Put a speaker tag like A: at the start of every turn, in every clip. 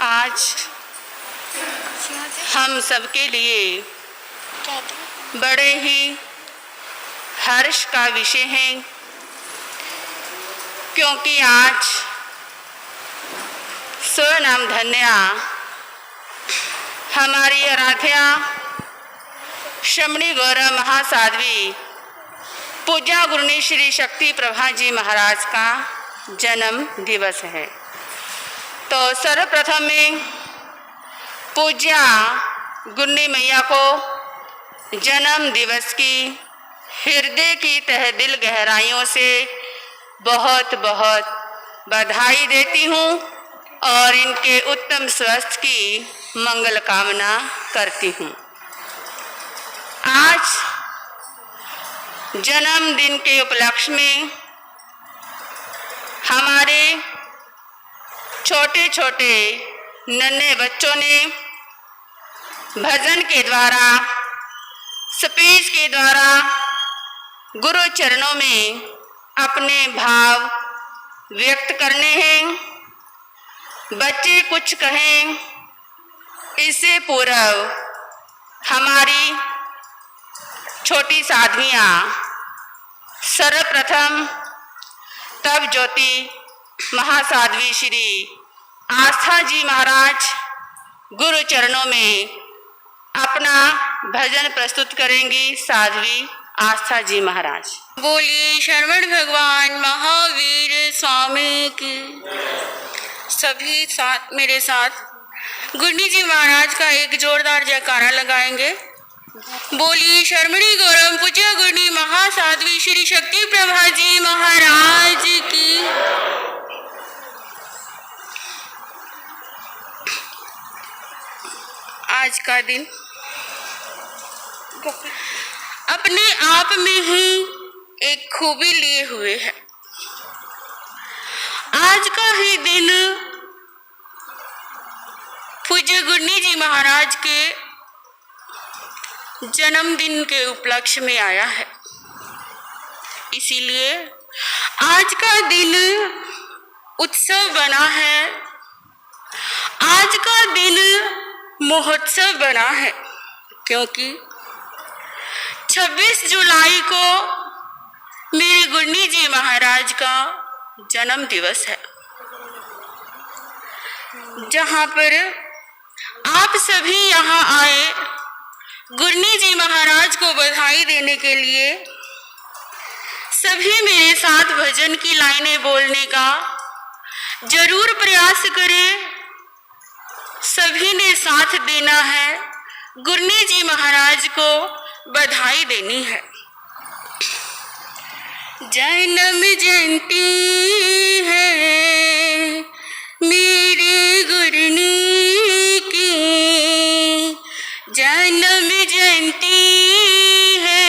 A: आज हम सबके लिए बड़े ही हर्ष का विषय है, क्योंकि आज स्वनाम धन्या हमारी आराध्या श्रमणी गौरव महासाध्वी पूज्य गुरुनी श्री शक्ति प्रभा जी महाराज का जन्म दिवस है। तो सर्वप्रथम में पूज्य गुरुनी मैया को जन्म दिवस की हृदय की तह दिल गहराइयों से बहुत बहुत बधाई देती हूँ और इनके उत्तम स्वास्थ्य की मंगल कामना करती हूँ। आज जन्मदिन के उपलक्ष्य में हमारे छोटे छोटे नन्हे बच्चों ने भजन के द्वारा, स्पीच के द्वारा गुरु चरणों में अपने भाव व्यक्त करने हैं। बच्चे कुछ कहें इससे पूर्व हमारी छोटी साधवियाँ सर्वप्रथम तप ज्योति महासाध्वी श्री आस्था जी महाराज गुरु चरणों में अपना भजन प्रस्तुत करेंगी। साध्वी आस्था जी महाराज।
B: बोलिए शरवण भगवान महावीर स्वामी की। सभी साथ मेरे साथ गुरुनी जी महाराज का एक जोरदार जयकारा लगाएंगे। बोलिए शर्मणी गौरव पूज्य गुरुनी महासाध्वी श्री शक्ति प्रभा जी महाराज की। आज का दिन अपने आप में ही एक खूबी लिए हुए है। आज का ही दिन पूज्य गुरुनी जी महाराज के जन्मदिन के उपलक्ष्य में आया है, इसीलिए आज का दिन उत्सव बना है। आज का दिन महोत्सव बना है, क्योंकि 26 जुलाई को मेरे गुरुनी जी महाराज का जन्म दिवस है, जहाँ पर आप सभी यहाँ आए गुरुनी जी महाराज को बधाई देने के लिए। सभी मेरे साथ भजन की लाइनें बोलने का जरूर प्रयास करें। सभी ने साथ देना है, गुरुनी जी महाराज को बधाई देनी है। जन्म जयंती है मेरे गुरुनी की, जन्म जयंती है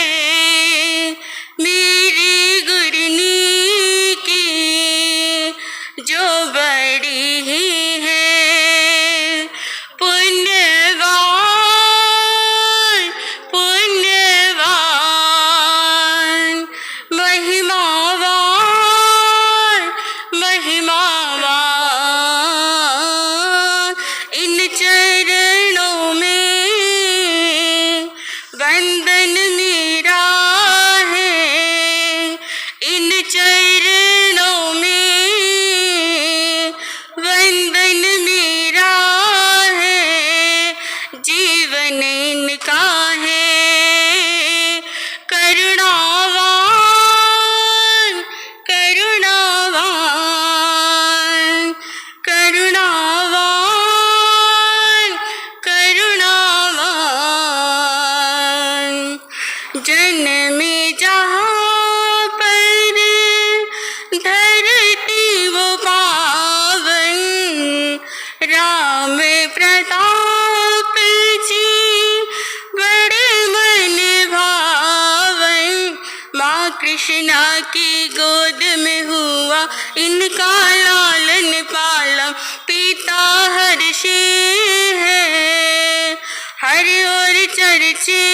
B: मेरे गुरुनी की, जो बड़ी ही है पुण्यवान पुण्यवान महिमावान महिमावान। इन चरणों में वंदन मेरा है, इन चरणों में वंदन मेरा है, जीवन इनका है करुणावान करुणावान करुणावान करुणावान। जन्मे जहाँ पर धरती वो पावन, राम प्रताप जी बड़े मन भावन। माँ कृष्णा की गोद में हुआ इनका लालन पालन, पिता हर्षे है हर ओर चर्चे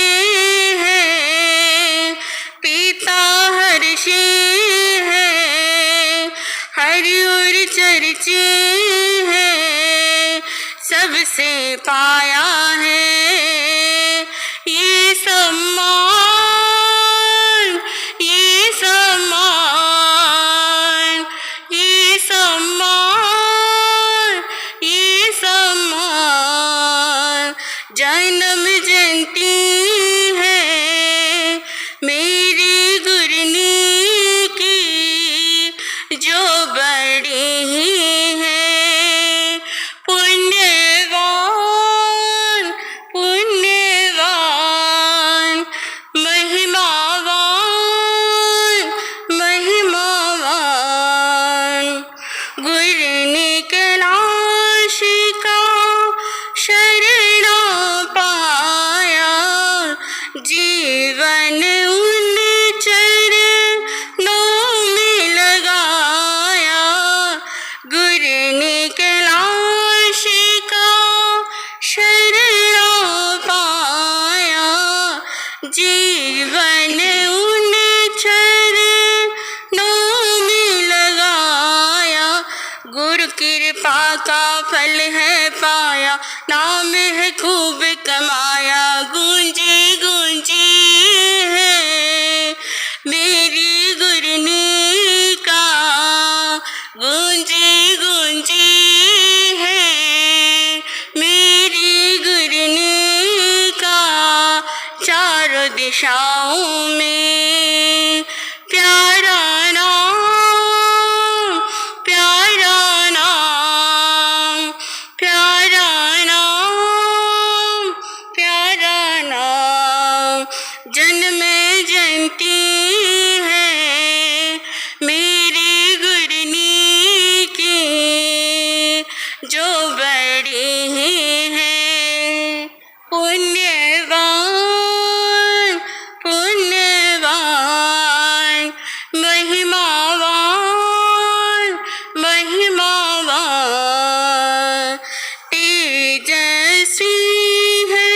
B: है, पिता हर्षे है हर ओर चर्चे है, सबसे पाया है ये सम्मान, ये सम्मान, ये सम्मान, ये सम्मान। जन्म जयंती है मेरी गुरनी की जो बड़ी ही है। पुण्यवान, पुण्यवान, महिमावान, महिमावान। गुरनी कैलाश का शरणा पाया, जीवन उन चरणों में लगाया। गुरनी कैलाश का शरणा पाया, जीवन उन चरणों में लगाया। गुरु कृपा का फल है पाया, नाम है खूब कमाया। गूंजी गूंजी है मेरी गुरनी का, गूंजी गूंजी है मेरी गुरनी का। चारों दिशाओं में प्यारा नाम, प्यारा नाम, प्यारा नाम, प्यारा नाम। जन्म जयंती है मेरी गुरनी की जो बड़ी ही है। पुण्यवान, पुण्यवान, महिमावान, महिमावान। तेजस्वी है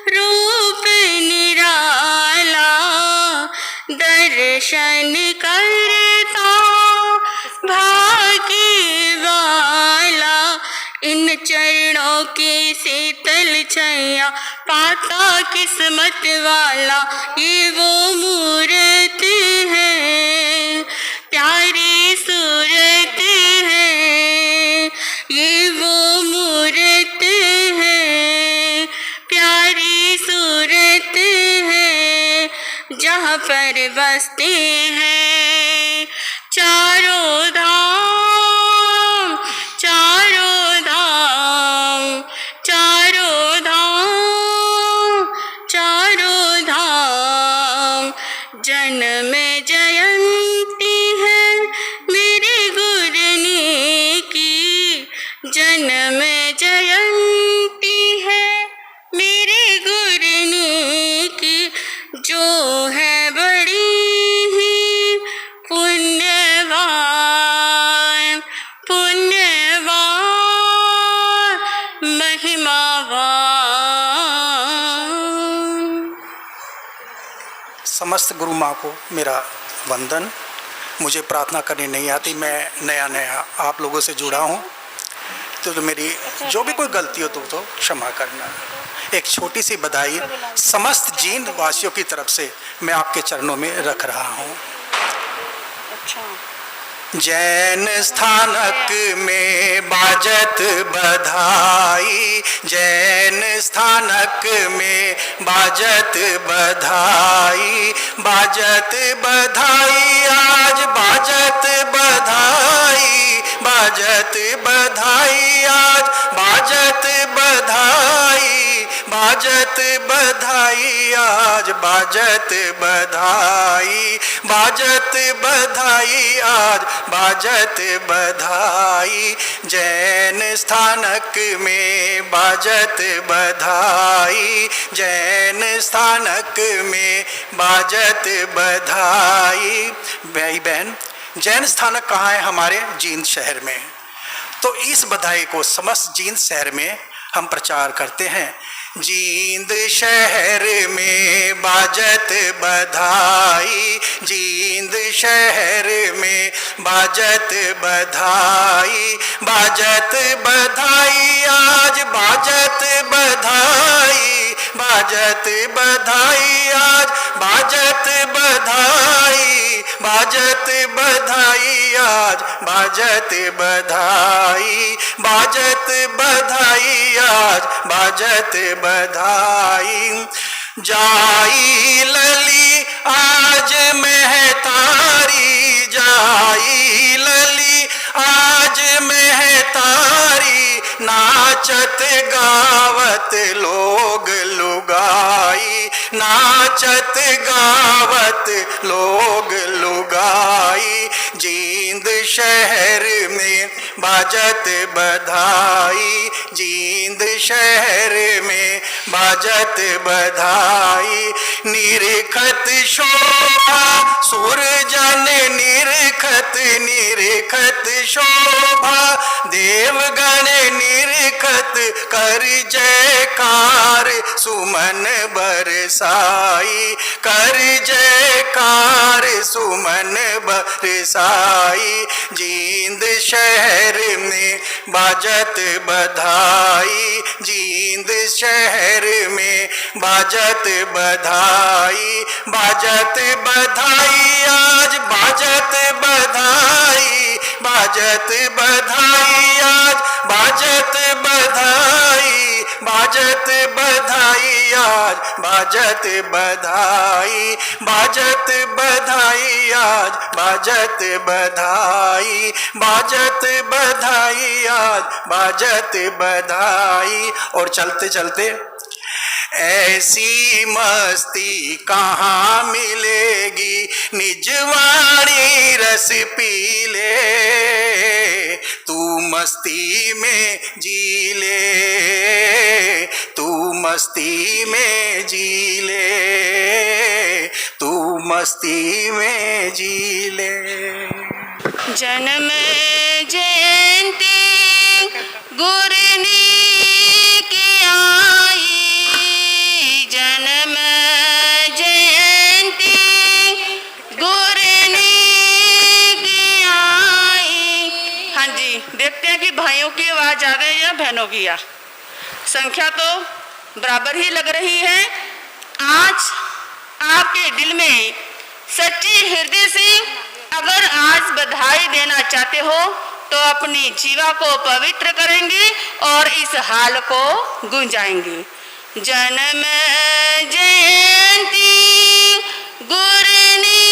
B: रूप निराला, दर्शन करता भाग्य वाला। इन चरणों की शीतल छैया पाता किस्मत वाला। ये वो मूरत है, प्यारी सूरत है। ये वो मूरत है, प्यारी सूरत है। जहाँ पर बसते हैं चारों धाम, चारों धाम, चारों धाम, चारों धाम। जन्म जयंती है मेरी गुरनी की, जन्म जयंती है मेरी गुरनी की जो है बड़ी ही पुण्यवान, पुण्यवान, महिमावान।
C: समस्त गुरु माँ को मेरा वंदन। मुझे प्रार्थना करनी नहीं आती, मैं नया नया आप लोगों से जुड़ा हूँ, तो मेरी जो भी कोई गलती हो तो क्षमा करना। एक छोटी सी बधाई समस्त जींद वासियों की तरफ से मैं आपके चरणों में रख रहा हूँ। जैन स्थानक में बाजत बधाई, जैन स्थानक में बाजत बधाई, बाजत बधाई आज बाजत बधाई, बाजत बधाई आज बाजत बधाई, बाजत बधाई आज बाजत बधाई, बाजत बधाई आज बाजत बधाई। जैन स्थानक में बाजत बधाई, जैन स्थानक में बाजत बधाई। भाई बहन, जैन स्थानक कहाँ है? हमारे जींद शहर में। तो इस बधाई को समस्त जींद शहर में हम प्रचार करते हैं। जींद शहर में बाजत बधाई, जींद शहर में बाजत बधाई, बाजत बधाई आज बाजत बधाई, बाजत बधाई आज बाजत बधाई, बाजत बधाई आज बाजत बधाई, बाजत बधाई आज बाजत बधाई। जाई लली आज महतारी, जाई लली आज महतारी, नाचत गावत लोग लुगाई, नाचत गावत लोग लुगाई। जींद शहर में बाजत बधाई, जींद शहर में बाजत बधाई। निरखत शोभा सूरजन निरखत, निरखत शोभा देवगण निरखत, कर जयकार सुमन बरसाई, कर जयकार सुमन बरसाई। जींद शहर में बाजत बधाई, जींद शहर में बाजत बधाई, बाजत बधाई आज बाजत बधाई, बाजत बधाई आज बाजत बधाई, बाजत बधाई आज बाजत बधाई, बाजत बधाई आज बाजत बधाई, बाजत बधाई आज बाजत बधाई। और चलते चलते ऐसी मस्ती कहाँ मिलेगी, निजवाणी रस पी ले, तू मस्ती में जी ले, तू मस्ती में जी ले, तू मस्ती में जी ले।
B: जन्म जयंती गुरनी की आई, जन्म जयंती गुरनी की आई।
A: हाँ जी, देखते हैं कि भाइयों की आवाज आ गई या बहनों की। आ संख्या तो बराबर ही लग रही है। आज आपके दिल में सच्ची हृदय से अगर आज बधाई देना चाहते हो तो अपनी जीवा को पवित्र करेंगे और इस हाल को गुंजाएंगे। जन्म जयंती गुरनी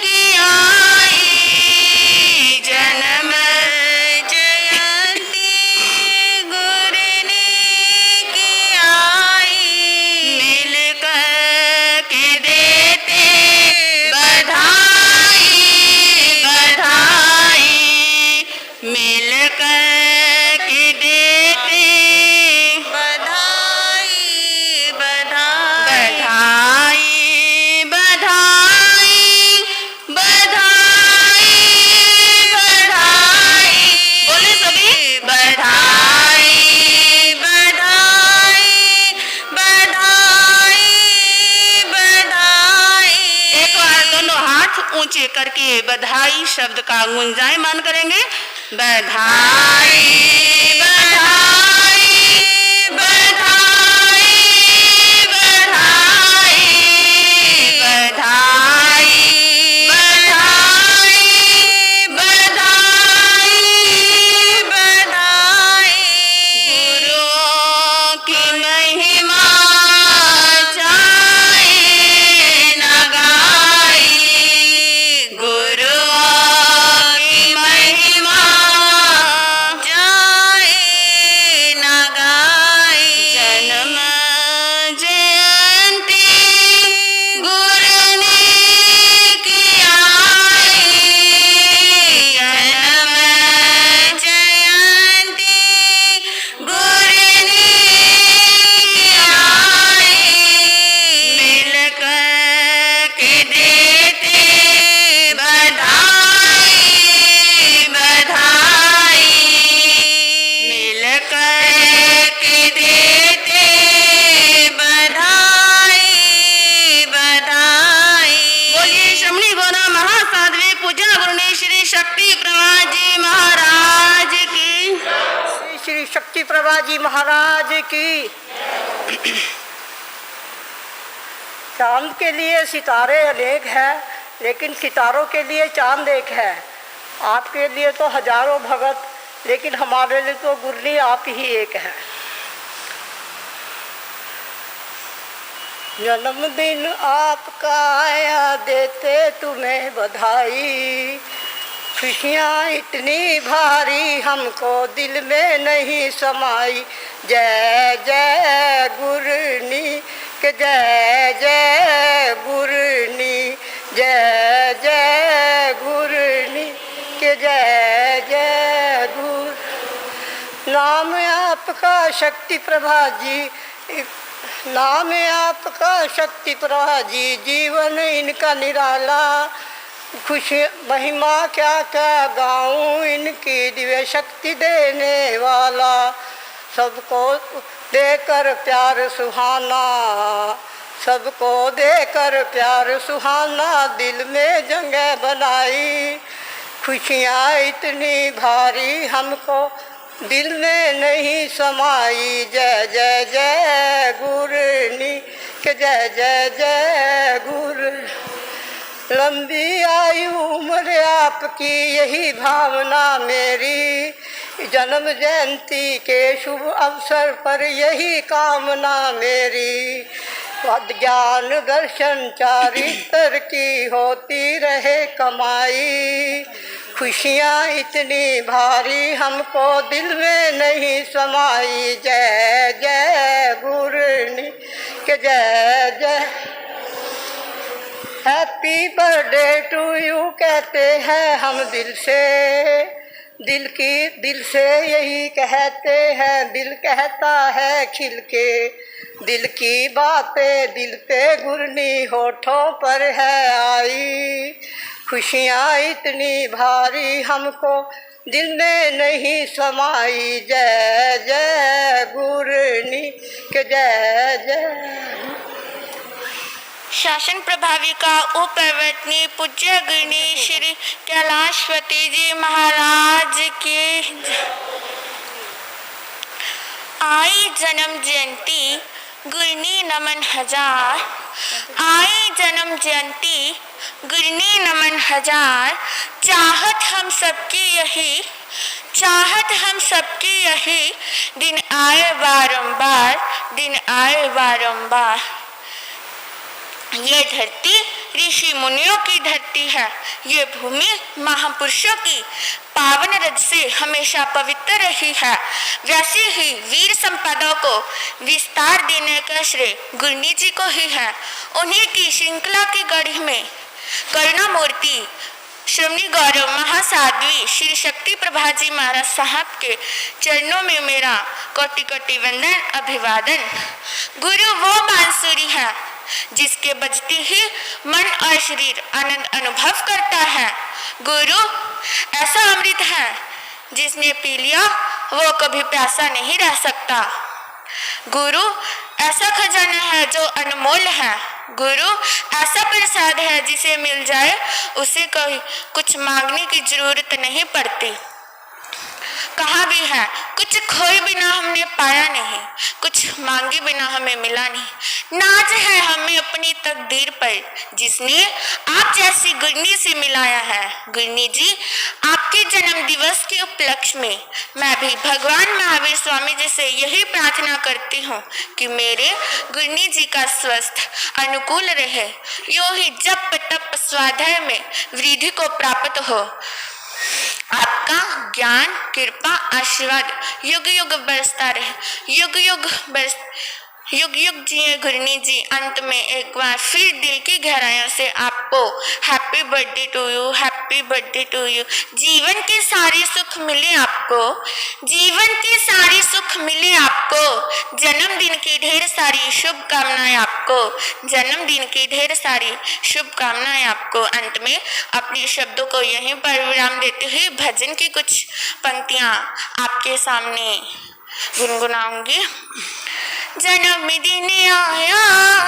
A: की आई, जन्म
B: जयंती गुरनी की आई,
A: मिलकर के देते बधाई, बधाई, मिलकर के देते
B: बधाई बधाई
A: बधाई, बधाई, बधाई, बधाई। बोले सभी बधाई,
B: बधाई बधाई बधाई।
A: एक बार दोनों हाथ ऊंचे करके बधाई शब्द का गुंजायमान करेंगे। बधाई, बधाई, बधाई, बधाई, बधाई, बधाई, बधाई। गुरुओं की महिमा जाए न गाई, गुरुओं की महिमा
B: जाए
D: प्रभाजी महाराज की। चांद के लिए सितारे अनेक हैं, लेकिन सितारों के लिए चांद एक है। आपके लिए तो हजारों भगत, लेकिन हमारे लिए तो गुरनी आप ही एक है। जन्मदिन आपका आया, देते तुम्हें बधाई। खुशियाँ इतनी भारी हमको दिल में नहीं समाई। जय जय गुरनी के जय जय गुरनी, जय जय गुरनी के जय जय गुर। नाम आपका शक्ति प्रभा जी, नाम आपका शक्ति प्रभा जी, जीवन इनका निराला। खुशी महिमा क्या क्या गाऊं इनकी, दिव्य शक्ति देने वाला। सबको देकर प्यार सुहाना, सबको देकर प्यार सुहाना, दिल में जगह बनाई। खुशियाँ इतनी भारी हमको दिल में नहीं समाई। जय जय जय गुरनी के जय जय जय गुरु। लंबी आयु उम्र आपकी यही भावना मेरी। जन्म जयंती के शुभ अवसर पर यही कामना मेरी। ज्ञान दर्शन चारित्र की होती रहे कमाई। खुशियाँ इतनी भारी हमको दिल में नहीं समाई। जय जय गुरनी के जय जय। हैप्पी बर्थडे टू यू कहते हैं हम दिल से, दिल से यही कहते हैं, दिल कहता है खिल के। दिल की बातें दिल पे गुरनी होठों पर है आई। खुशियाँ इतनी भारी हमको दिल में नहीं समाई। जय जय गुरनी के जय जय।
B: शासन प्रभाविका उपप्रवर्तनी पूज्य गुरनी श्री कैलाशवती जी महाराज की। आई जन्म जयंती गुरनी नमन हजार, आई जन्म जयंती गुरनी नमन हजार। चाहत हम सबकी यही, चाहत हम सबकी यही, दिन आए बारंबार, दिन आए बारंबार। ये धरती ऋषि मुनियों की धरती है, ये भूमि महापुरुषों की पावन रज से हमेशा पवित्र रही है। वैसे ही वीर संपदा को विस्तार देने का श्रेय गुरनी जी को ही है। उन्हीं की श्रृंखला की गढ़ में करुणामूर्ति श्रमणी गौरव महासाध्वी श्री शक्ति प्रभा जी महाराज साहब के चरणों में मेरा कोटि कोटि वंदन अभिवादन। गुरु वो बांसुरी है जिसके बजते ही मन और शरीर आनंद अनुभव करता है। गुरु ऐसा अमृत है जिसने पी लिया वो कभी प्यासा नहीं रह सकता। गुरु ऐसा खजाना है जो अनमोल है। गुरु ऐसा प्रसाद है जिसे मिल जाए उसे कोई कुछ मांगने की जरूरत नहीं पड़ती। कहा भी है कुछ खोए बिना हमने पाया नहीं, कुछ मांगे बिना हमें मिला नहीं। नाज है हमें अपनी तकदीर पर जिसने आप जैसी गुरनी से मिलाया है। गुरनी जी आपके जन्म दिवस के उपलक्ष्य में मैं भी भगवान महावीर स्वामी जी से यही प्रार्थना करती हूँ कि मेरे गुरनी जी का स्वस्थ अनुकूल रहे, यूं ही जप तप स्वाध्याय में वृद्धि को प्राप्त हो। आपका ज्ञान कृपा आशीर्वाद युग युग बरसता रहे, युग युग जिए गुरनी जी। अंत में एक बार फिर दिल की गहराइयों से आपको happy birthday to you, happy birthday to you. जीवन के सारे सुख मिले आपको, जीवन के सारे सुख मिले आपको। जन्मदिन की ढेर सारी शुभकामनाएं आपको, जन्मदिन की ढेर सारी शुभकामनाएं आपको। अंत में अपने शब्दों को यहीं पर विराम देते हुए भजन की कुछ पंक्तियां आपके सामने गुनगुनाऊंगी। जन्मदिन आया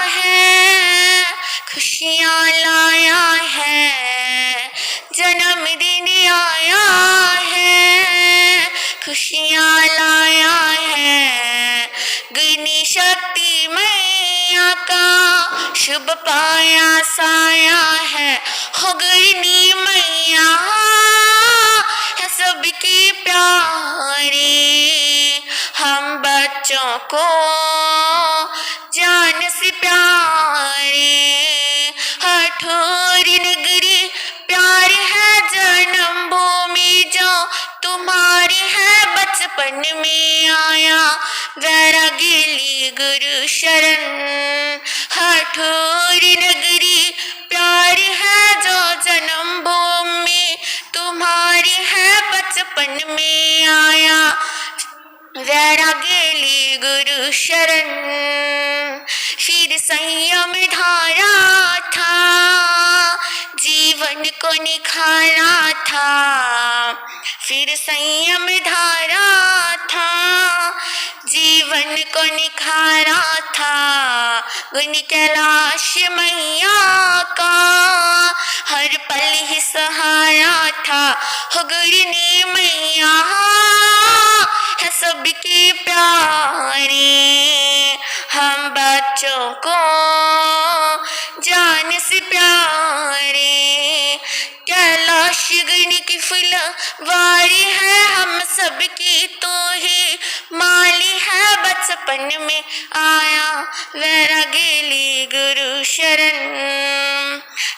B: है, खुशियाँ लाया है। जन्मदिन आया है, खुशियाँ लाया है। शुभ पाया साया है हो गई मैया है सबकी प्यारी। हम बच्चों को जान से प्यारे हठोरी नगरी प्यार है जन्म भूमि जो तुम्हारी है बचपन में आया वैरागी गुरु शरण। हठोरी नगरी प्यार है जो जन्म भूमि तुम्हारी है बचपन में आया वैरागी गुरु शरण। फिर संयम धारा था जीवन को निखारा था। फिर संयम धारा था जीवन को निखारा था। गुण कैलाश मैया का हर पल ही सहारा था हो गुरनी मैया है सबकी प्यारी। हम बच्चों को जान से प्यारे कैलाश गण की फुलवारी है हम सबकी तो ही माली है बचपन में आया वैरागी गुरु शरण।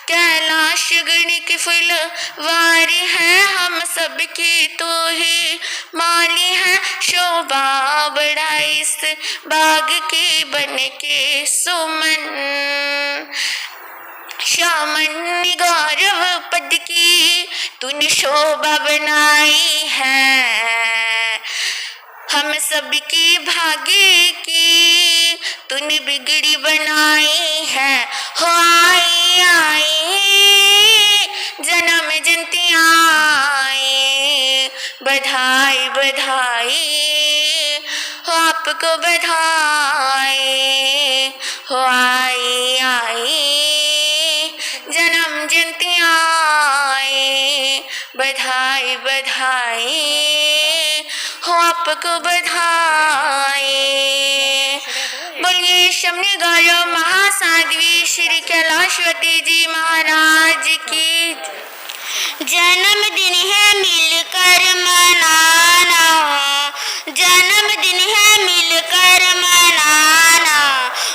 B: कैलाश गण की फुलवारी है हम सबकी तो ही माली है शोभा बढ़ाई इस बाग के बन के सुमन। श्यामन गौरव पद की तूने शोभा बनाई है। हम सबकी भाग्य की तूने बिगड़ी बनाई है। हो आई आई जन्म जयंती आई बधाई बधाई हो आपको बधाई। हो आई आई जन्म जयंती आई बधाई बधाई हो आपको बधाई। बोलिए शमनी गौरव महासाध्वी श्री कैलाशवती जी महाराज की। जन्मदिन है मिलकर मनाना जन्मदिन है मिलकर मनाना।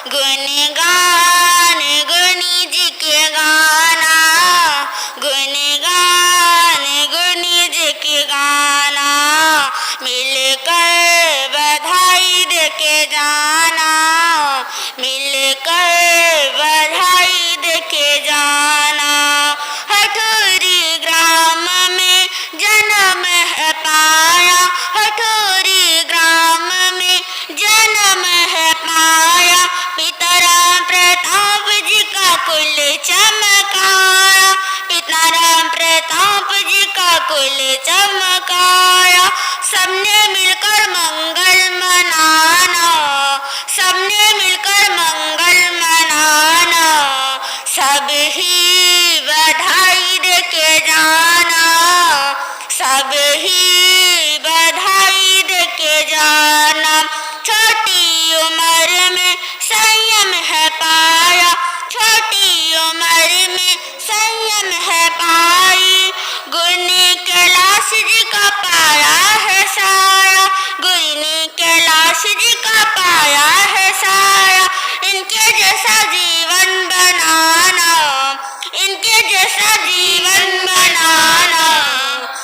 B: गुण गान गुणी जी के गाना गुण गान गुणी जी के गाना। मिलकर बधाई दे के जाना मिलकर बधाई दे के जाना। हठोरी ग्राम में जन्म है पाया हठोरी ग्राम में जन्म है पाया। पिताराम प्रताप जी का कुल चमकाया पिताराम प्रताप जी का कुल चमकाया। सबने मिलकर मंगल मनाना सबने मिलकर मंगल मनाना। सब ही बधाई दे के जाना सब ही बधाई दे के जाना। छोटी उम्र में संयम है पाया छोटी उम्र में संयम है पाई। गुरनी कैलाश जी का पाया है साया गुरनी कैलाश जी का पाया है साया। इनके जैसा जीवन बनाना इनके जैसा जीवन बनाना।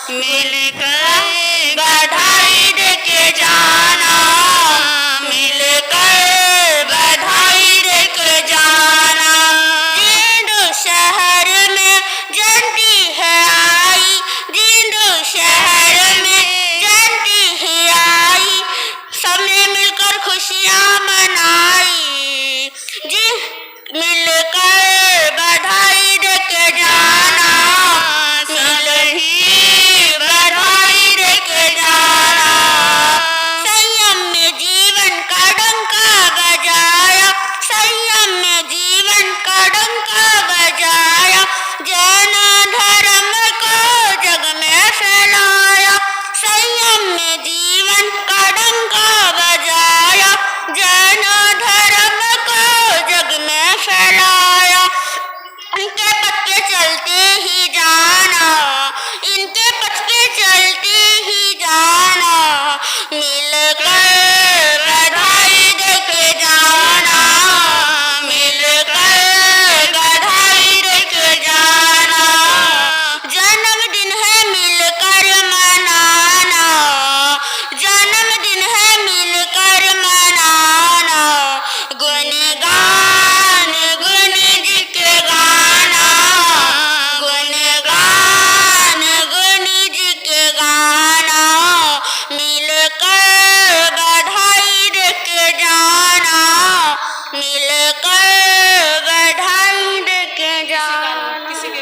B: मिलकर बधाई दे के जाना मिलकर बधाई दे के जाना। जींदू शहर में जयंती है आई जींदू शहर में जयंती है आई। सबने मिलकर खुशियाँ मनाई जी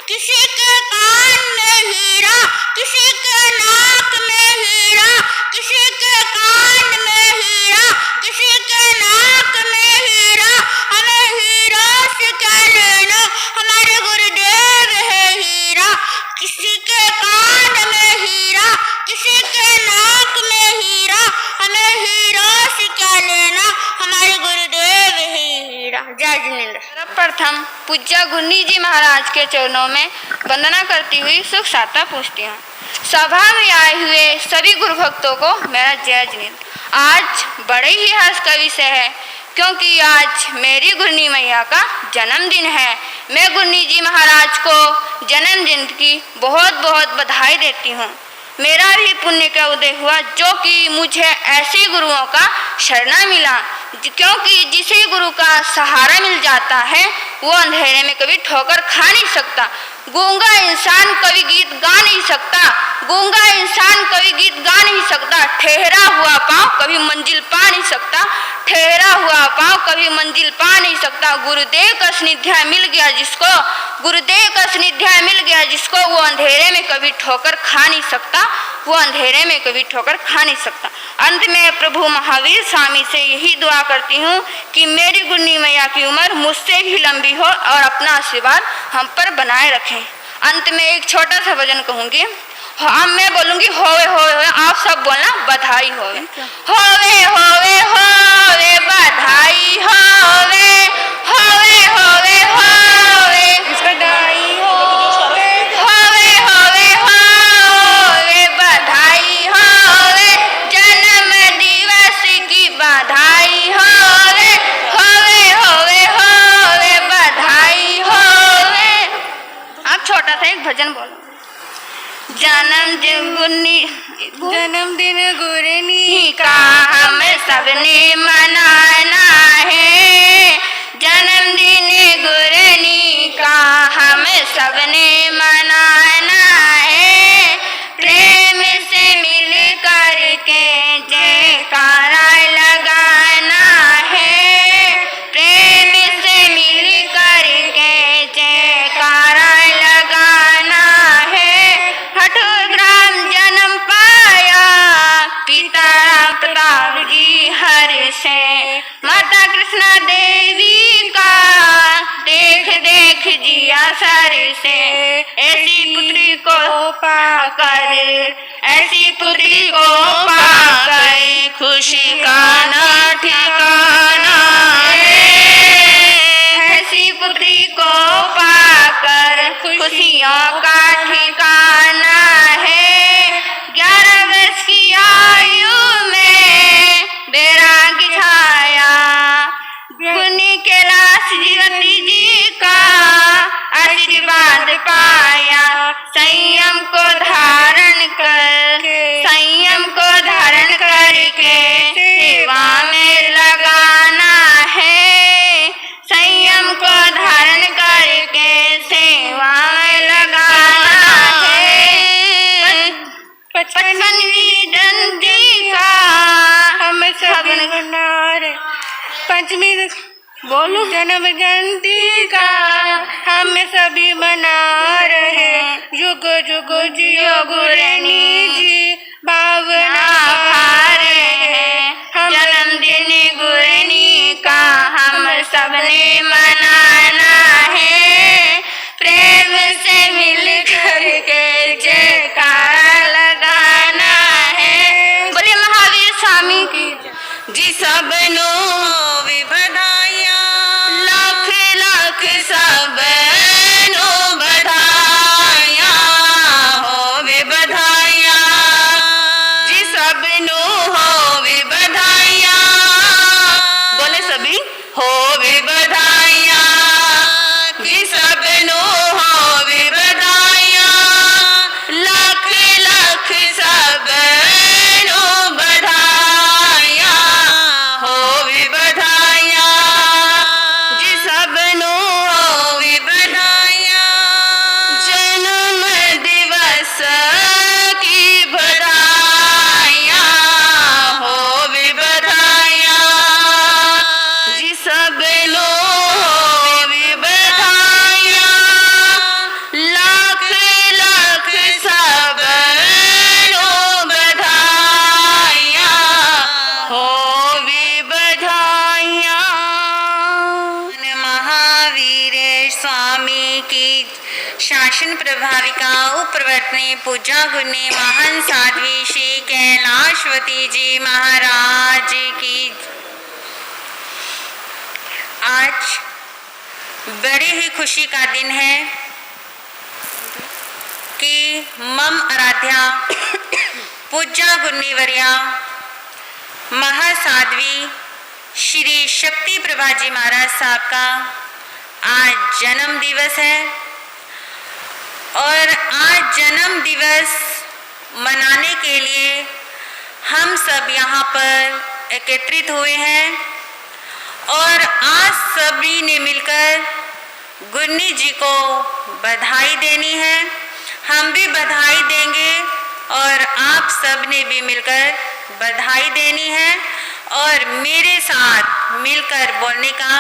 B: किसी के कान में हीरा, किसी के नाक में हीरा, किसी के कान में हीरा, किसी के नाक में हीरा, हमें हीरा से क्या लेना, हमारे गुरुदेव है हीरा। किसी के कान में हीरा, किसी के नाक में हीरा, हमें हीरा से क्या लेना, हमारे गुरुदेव है हीरा। जय जिनेंद्र। सर्वप्रथम पूज्य गुरनी जी महाराज के चरणों में वंदना करती हुई सुख शांता पूछती हूँ। सभा में आए हुए सभी गुरु भक्तों को मेरा जय जिनेंद्र। आज बड़े ही हर्ष का विषय है क्योंकि आज मेरी गुरनी मैया का जन्मदिन है। मैं गुरनी जी महाराज को जन्मदिन की बहुत बहुत बधाई देती हूँ। मेरा भी पुण्य का उदय हुआ जो कि मुझे ऐसे गुरुओं का शरणा मिला, क्योंकि जिसे गुरु का सहारा मिल जाता है वो अंधेरे में कभी ठोकर खा नहीं सकता। गूंगा इंसान कभी गीत गा नहीं सकता, गूंगा इंसान कभी गीत गा नहीं सकता। ठहरा हुआ पाँव कभी मंजिल पा नहीं सकता, ठहरा हुआ पाँव कभी मंजिल पा नहीं सकता। गुरुदेव का सानिध्य मिल गया जिसको, गुरुदेव का सानिध्य मिल गया जिसको, वो अंधेरे में कभी ठोकर खा नहीं सकता, वो अंधेरे में कभी ठोकर खा नहीं सकता। अंत में प्रभु महावीर स्वामी से यही दुआ करती हूँ कि मेरी गुरनी मैया की उम्र मुझसे भी लंबी हो और अपना आशीर्वाद हम पर बनाए रखें। अंत में एक छोटा सा भजन कहूँगी। अब मैं बोलूँगी होवे होवे होवे, आप सब बोलना बधाई होवे। होवे होवे होवे बधाई होवे, होवे होवे होवे बधाई होवे, होवे होवे होवे बधाई होवे, जन्म दिवस की बधाई होवे, होवे होवे होवे बधाई होवे। आप छोटा सा एक भजन बोलो। जन्मदिन गुरनी का हम सबने मनाना है, जन्मदिन गुरनी का हम सबने मनाना है। प्रेम से मिल कर के जयकारा लगाना है, प्रेम से मिल कर के जयकारा लगाना है। हठग्राम जन्म पाया पिता प्रताप जी हर से, माता कृष्णा देवी का देख देख जिया सर से। ऐसी पुत्री को पाकर, ऐसी पुत्री को पाकर खुशी का ना ठिकाना है, ऐसी पुत्री को पाकर खुशियों का ठिकाना है। 11 वर्ष की आयु में बैराग छाया, गुनी कैलाश जीवती जी का आशीर्वाद पाया। संयम को धारण कर, संयम को धारण करके सेवा में लगाना है, संयम को धारण करके सेवा में लगाना है। 55वीं जयंती का हम सब मना रहे, पंचमी बोलो जन्म जयंती का हम सभी मना रहे। जुग जुग जियो गुरनी जी भावना भा रहे, जन्मदिन गुरनी का हम सबने मनाना है। प्रेम से मिल कर के जयकारा लगाना है। बोले महावीर स्वामी की जी। सबनो बधाइया, लाख लाख सबनो बधाइया, होवे बधाइया जी, सबनो होवे बधाइया। बोले सभी होवे बधाइया जी, सबनो होवे बधाइया, लाख लाख सबनो बधाइया, होवे बधाइया जी, सबनो होवे बधाइया। जन्म दिवस की बधाइया, होवे बधाइया जी, सबनो होवे बधाइया, शासन प्रभाविका उपप्रवर्तनी पूजा गुरनी महान साध्वी श्री कैलाशवती जी महाराज की। आज बड़े ही खुशी का दिन है कि मम आराध्या पूज्या गुरनीवर्या महासाध्वी श्री शक्ति प्रभा जी महाराज साहब का आज जन्म दिवस है और आज जन्म दिवस मनाने के लिए हम सब यहाँ पर एकत्रित हुए हैं और आज सभी ने मिलकर गुरनी जी को बधाई देनी है। हम भी बधाई देंगे और आप सब ने भी मिलकर बधाई देनी है और मेरे साथ मिलकर बोलने का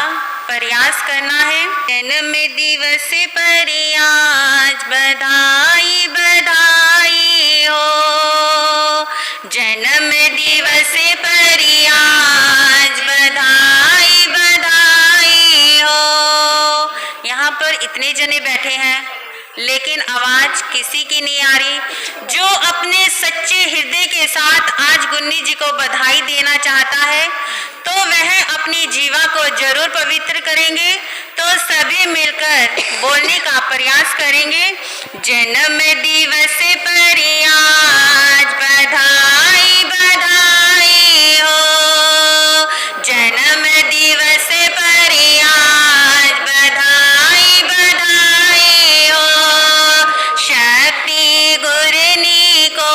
B: प्रयास करना है। जन्म दिवस पर आज बधाई बधाई हो, जन्म दिवस पर आज बधाई बधाई हो। यहाँ पर इतने जने बैठे हैं लेकिन आवाज किसी की नहीं आ रही। जो अपने सच्चे हृदय के साथ आज गुन्नी जी को बधाई देना चाहता है तो वह अपनी जीवा को जरूर पवित्र करेंगे। तो सभी मिलकर बोलने का प्रयास करेंगे। जन्म दिवस पर आज बधाई बधाई हो, जन्म दिवस पर आज बधाई बधाई हो। शक्ति गुरनी को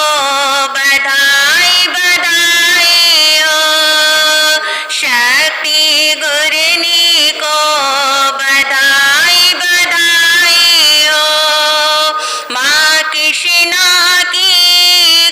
B: बधाई बधाई हो, शक्ति गुरनी को बधाई बधाई हो। माँ कृष्णा की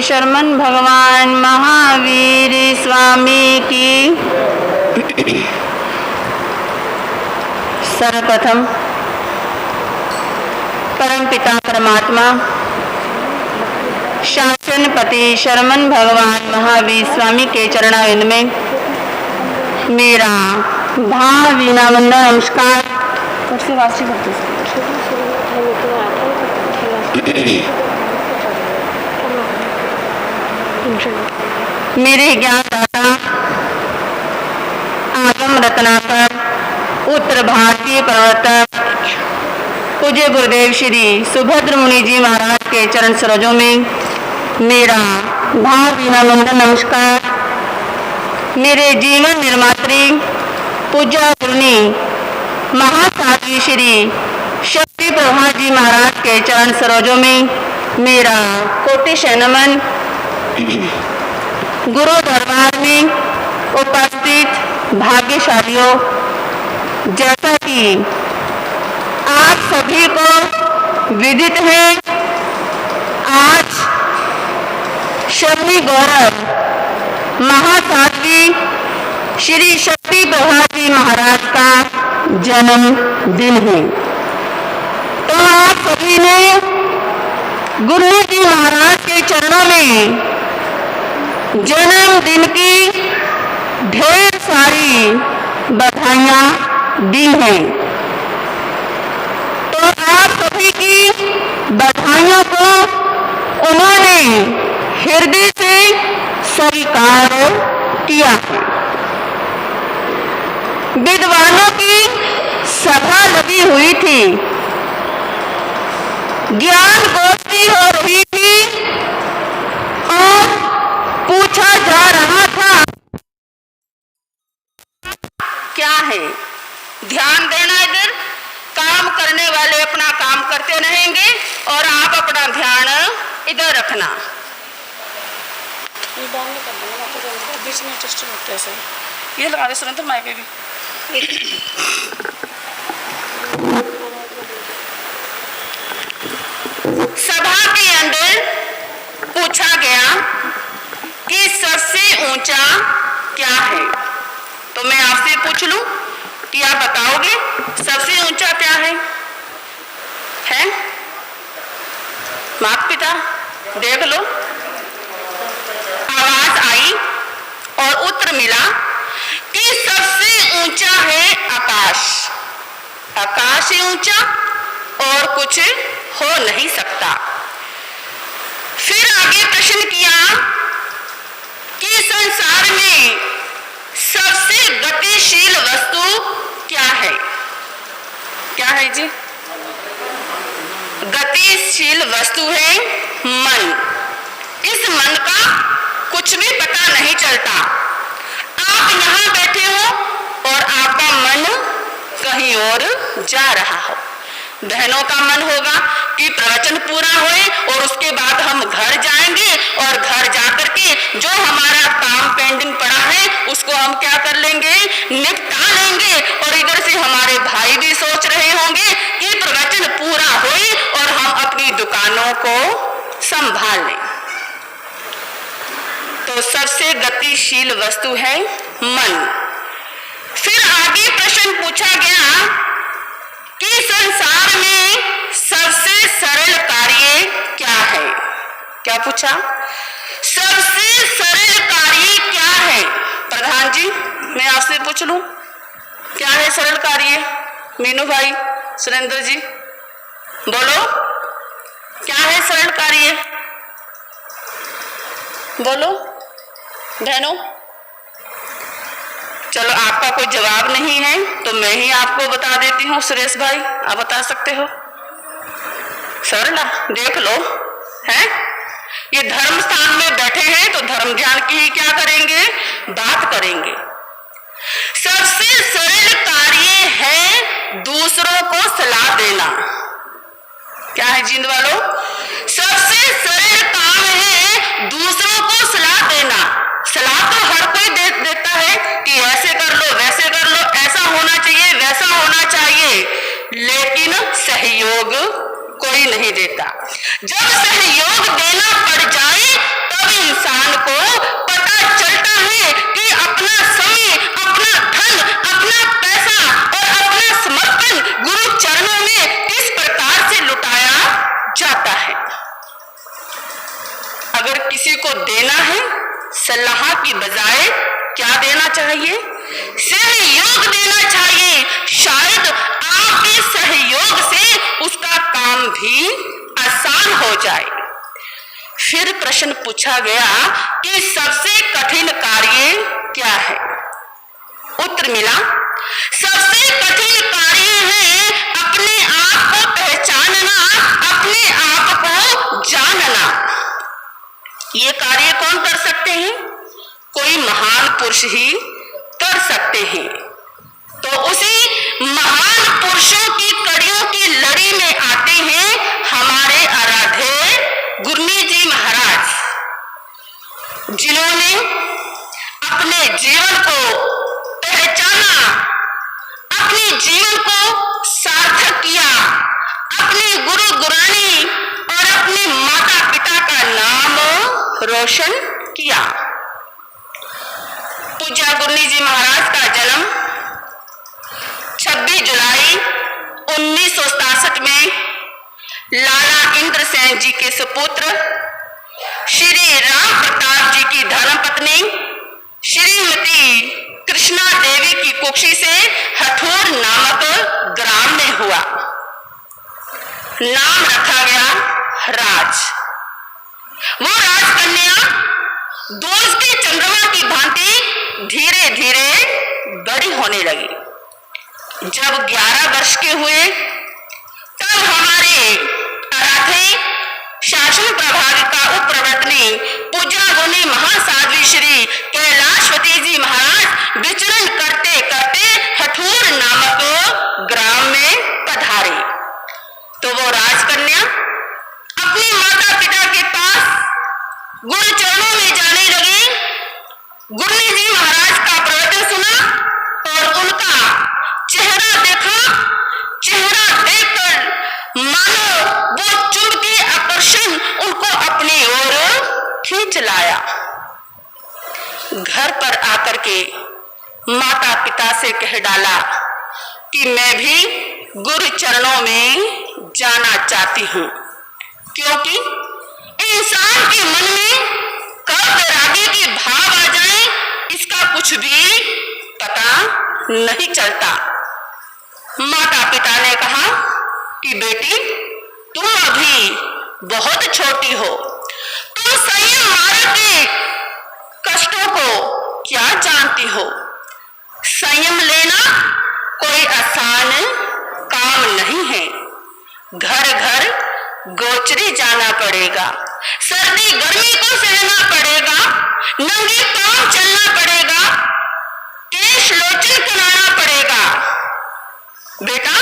A: शरमन भगवान महावीर स्वामी की। सर्वप्रथम परम पिता परमात्मा शासनपति शरमन भगवान महावीर स्वामी के चरणारविंद में मेरा भावभीना वंदन नमस्कार। मेरे ज्ञानदाता आगम रत्नाकर उत्तर भारतीय प्रवर्तक पूज्य गुरुदेव श्री सुभद्र मुनि जी महाराज के चरण सरोजों में मेरा भावभीना वंदन नमस्कार। मेरे जीवन निर्मात्री पूज्य गुरुनी महासाध्वी श्री शक्ति प्रभा जी महाराज के चरण सरोजों में मेरा कोटि नमन। गुरु दरबार में उपस्थित भाग्यशालियों, जैसा कि आप सभी को विदित है, आज शमी गौरव महासाध्वी श्री शक्ति प्रभा जी महाराज का जन्म दिन है। तो आप सभी ने गुरु जी महाराज के चरणों में जन्मदिन की ढेर सारी बधाइयाँ दी हैं। तो आप सभी की बधाइयों को उन्होंने हृदय से स्वीकार किया है। विद्वानों की सभा लगी हुई थी, ज्ञान गोष्ठी हो रही थी और पूछा जा रहा था क्या है। ध्यान देना, इधर काम करने वाले अपना काम करते रहेंगे और आप अपना ध्यान इधर रखना। ये लगा दे सुरेंद्र माइक पे भी। सभा के अंदर पूछा गया कि सबसे ऊंचा क्या है। तो मैं आपसे पूछ लूं कि आप बताओगे सबसे ऊंचा क्या है? माता पिता देख लो। आवाज आई और उत्तर मिला कि सबसे ऊंचा है आकाश। आकाश से ऊंचा और कुछ हो नहीं सकता। फिर आगे प्रश्न किया कि संसार में सबसे गतिशील वस्तु क्या है? क्या है जी? गतिशील वस्तु है मन। इस मन का कुछ भी पता नहीं चलता। आप यहाँ बैठे हो और आपका मन कहीं और जा रहा हो। बहनों का मन होगा कि प्रवचन पूरा होए और उसके बाद हम घर जाएंगे और घर जाकर के जो हमारा काम पेंडिंग पड़ा है उसको हम क्या कर लेंगे, निपटा लेंगे। और इधर से हमारे भाई भी सोच रहे होंगे कि प्रवचन पूरा होए और हम अपनी दुकानों को संभाल लें। तो सबसे गतिशील वस्तु है मन। फिर आगे प्रश्न पूछा गया कि संसार में सबसे सरल कार्य क्या है? क्या पूछा? सबसे सरल कार्य क्या है? प्रधान जी, मैं आपसे पूछ लूं, क्या है सरल कार्य? मीनू भाई, सुरेंद्र जी, बोलो, क्या है सरल कार्य? बोलो बहनों। चलो, आपका कोई जवाब नहीं है तो मैं ही आपको बता देती हूँ। सुरेश भाई, आप बता सकते हो? सरला, देख लो, है ये धर्म स्थान में बैठे हैं तो धर्म ज्ञान की ही क्या करेंगे, बात करेंगे। सबसे सरल कार्य है दूसरों को सलाह देना। क्या है जींद वालों? सबसे सरल काम है दूसरों को सलाह देना। सलाह तो हर कोई देता है कि ऐसे कर लो, वैसे कर लो, ऐसा होना चाहिए, वैसा होना चाहिए, लेकिन सहयोग कोई नहीं देता। जब सहयोग देना पड़ जाए किसी को देना है, सलाह की बजाय क्या देना चाहिए? सहयोग देना चाहिए। शायद आपके सहयोग से उसका काम भी आसान हो जाए। फिर प्रश्न पूछा गया कि सबसे कठिन कार्य क्या है? उत्तर मिला, सबसे कठिन कार्य है अपने आप को पहचानना, अपने आप को जानना। ये कार्य कौन कर सकते हैं? कोई महान पुरुष ही कर सकते हैं। तो उसी महान पुरुषों की कड़ियों की लड़ी में आते हैं हमारे आराध्य गुरनी जी महाराज, जिन्होंने अपने जीवन को पहचाना, अपने जीवन को सार्थक किया, अपने गुरु गुरानी और अपने माता पिता का नाम रोशन किया। पूज्य गुरनी जी महाराज का जन्म 26 जुलाई 1967 में लाला इंद्रसेन जी के सुपुत्र श्री राम प्रताप जी की धर्मपत्नी श्रीमती कृष्णा देवी की कुक्षी से हठूर नामक ग्राम में हुआ। नाम रखा गया राज। वो राजकन्या दूज के चंद्रमा की भांति धीरे धीरे बड़ी होने लगी। जब 11 वर्ष के हुए तब हमारे आराध्य शासन प्रभाविका उप प्रवर्तनी पूज्य गुरनी महासाध्वी श्री कैलाशवती जी महाराज विचरण करते करते हठूर नामक ग्राम में पधारे। तो वो राजकन्या अपने माता पिता के पास गुरु चरणों में जाने लगी। गुरनी जी महाराज का प्रवचन सुना और उनका चेहरा देखा। चेहरा देखकर मानो वो चुंबकीय आकर्षण उनको अपनी ओर खींच लाया। घर पर आकर के माता पिता से कह डाला कि मैं भी गुरु चरणों में जाना चाहती हूँ, क्योंकि इंसान के मन में कब वैराग्य के भाव आ जाए इसका कुछ भी पता नहीं चलता। माता पिता ने कहा कि बेटी तुम अभी बहुत छोटी हो, तुम संयम मार्ग के कष्टों को क्या जानती हो। संयम लेना कोई आसान काम नहीं है। घर घर गोचरी जाना पड़ेगा, सर्दी गर्मी को सहना पड़ेगा, नंगे पांव चलना पड़ेगा, केश लोचन कराना पड़ेगा। बेटा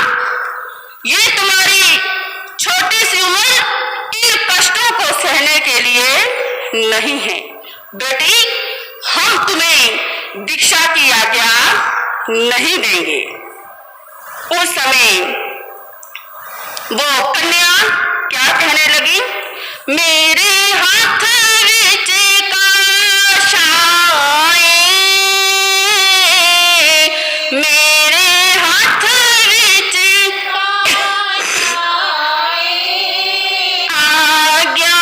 A: ये तुम्हारी छोटी सी उम्र इन कष्टों को सहने के लिए नहीं है। बेटी हम तुम्हें दीक्षा की आज्ञा नहीं देंगे। उस समय वो कन्या क्या कहने लगी? मेरे हाथ विच काश आए, मेरे हाथ विच काश आए, आज्ञा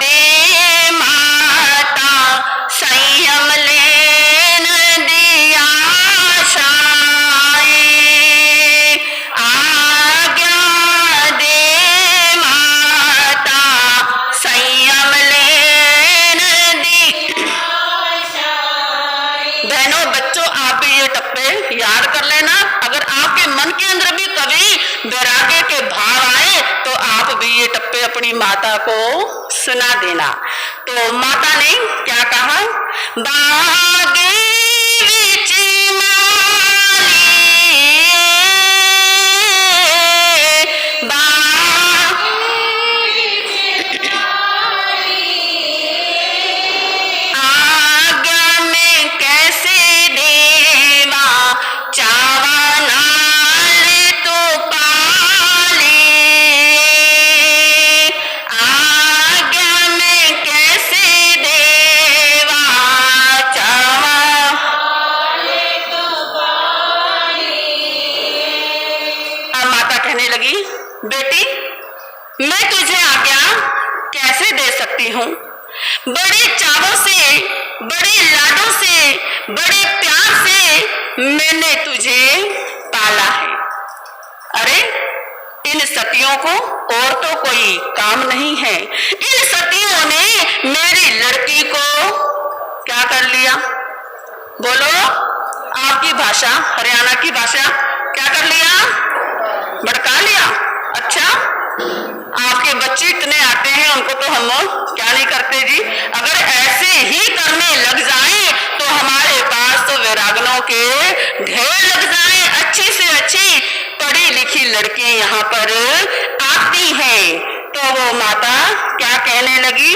A: दे माता संयम लेन दी आशा आए, आज्ञा दे माता संयम लेन दी। बहनों बच्चों आप भी ये टप्पे याद कर लेना। अगर आपके मन के अंदर भी कभी वैराग्य के भाव आए तो आप भी ये टप्पे अपनी माता को सुना देना। तो माता ने क्या कहा? बागे विच माली, आज्ञा में कैसे देवा चावा नाल तो पाले, आज्ञा में कैसे देवा चावा तो पाले। अब माता कहने लगी, बेटी मैं तुझे आज्ञा कैसे दे सकती हूँ? बड़े चावों से, बड़े लाडों से, बड़े प्यार से मैंने तुझे पाला है। अरे इन सतियों को और तो कोई काम नहीं है। इन सतियों ने मेरी लड़की को क्या कर लिया? बोलो, आपकी भाषा, हरियाणा की भाषा, क्या कर लिया? भड़का लिया। अच्छा, आपके बच्चे इतने आते हैं, उनको तो हम क्या नहीं करते जी। अगर ऐसे ही करने लग जाएं तो हमारे पास तो वैरागनों के ढेर लग जाएं। अच्छी से अच्छी पढ़ी लिखी लड़की यहाँ पर आती हैं। तो वो माता क्या कहने लगी?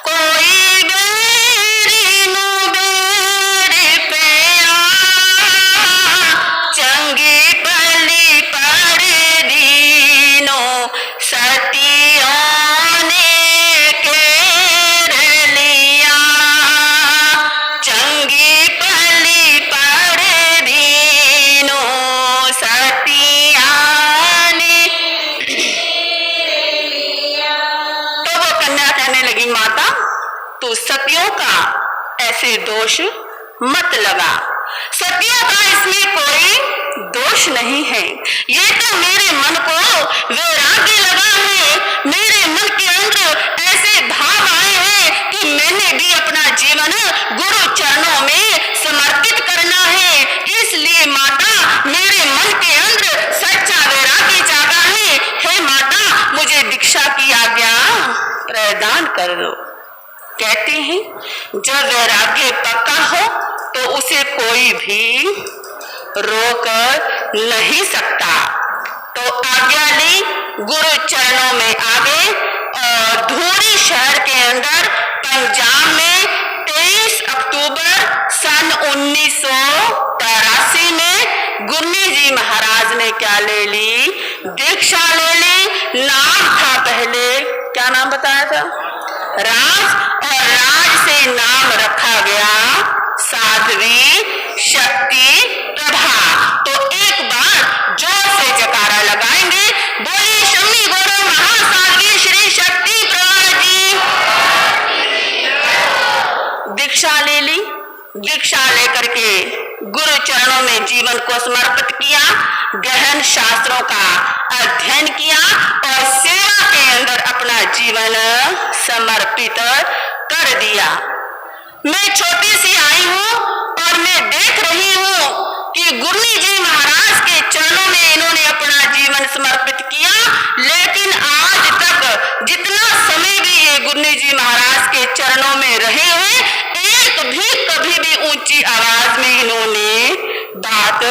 A: कोई बेरी नु बेरी पेया, चंगी पली पढ़ दीनो, सतियों ने केर लिया, चंगी पली पढ़ दीनो, सतिया ने। तो वो कन्या कहने लगी, माता तू सतियों का ऐसे दोष मत लगा। सतियों का इसमें कोई दोष नहीं है। ये तो मेरे मन को वैराग्य लगा है। मेरे मन के अंदर ऐसे भाव आए हैं कि मैंने भी अपना जीवन गुरु चरणों में समर्पित करना है। इसलिए माता मेरे मन के अंदर सच्चा वैराग्य जागा है। हे माता, मुझे दीक्षा की आज्ञा प्रदान कर दो। कहते हैं जब वैराग्य पक्का हो तो उसे कोई भी रोक नहीं सकता। तो आज्ञा ली, गुरु चरणों में आ गए और धूरी शहर के अंदर पंजाब में 23 अक्टूबर सन 1983 में गुरनी जी महाराज ने क्या ले ली? दीक्षा ले ली। नाम था पहले, क्या नाम बताया था? राज, और राज से नाम रखा गया साध्वी शक्ति प्रभा। तो एक बार जोर से जयकारा लगाएंगे, बोलिए शम्मी गौरव महासाध्वी श्री शक्ति प्रभा जी। दीक्षा ले ली। दीक्षा लेकर के गुरु चरणों में जीवन को समर्पित किया, गहन शास्त्रों का अध्ययन किया और सेवा के अंदर अपना जीवन समर्पित कर दिया। मैं छोटी सी आई हूँ और मैं देख रही हूँ कि गुरनी जी महाराज के चरणों में इन्होंने अपना जीवन समर्पित किया। लेकिन आज तक जितना समय भी ये गुरनी जी महाराज के चरणों में रहे हैं, एक भी कभी भी ऊंची आवाज में इन्होंने बात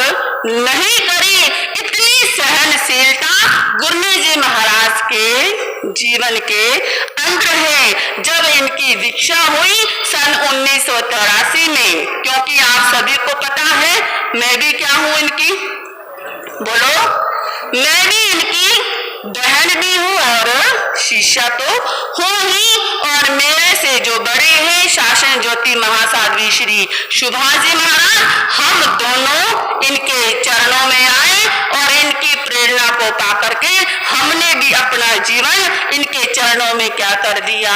A: नहीं करी। इतनी सहनशीलता गुरनी जी महाराज के जीवन के अंदर है। जब इनकी दीक्षा हुई सन 1983 में, क्योंकि आप सभी को पता है मैं भी क्या हूं इनकी, बोलो, मैं भी इनकी बहन भी हूँ और शिष्या तो हूँ ही। और मेरे से जो बड़े हैं शासन ज्योति महासाध्वी श्री सुभाष जी महाराज, हम दोनों इनके चरणों में आए और इनकी प्रेरणा को पा करके हमने भी अपना जीवन इनके चरणों में क्या कर दिया?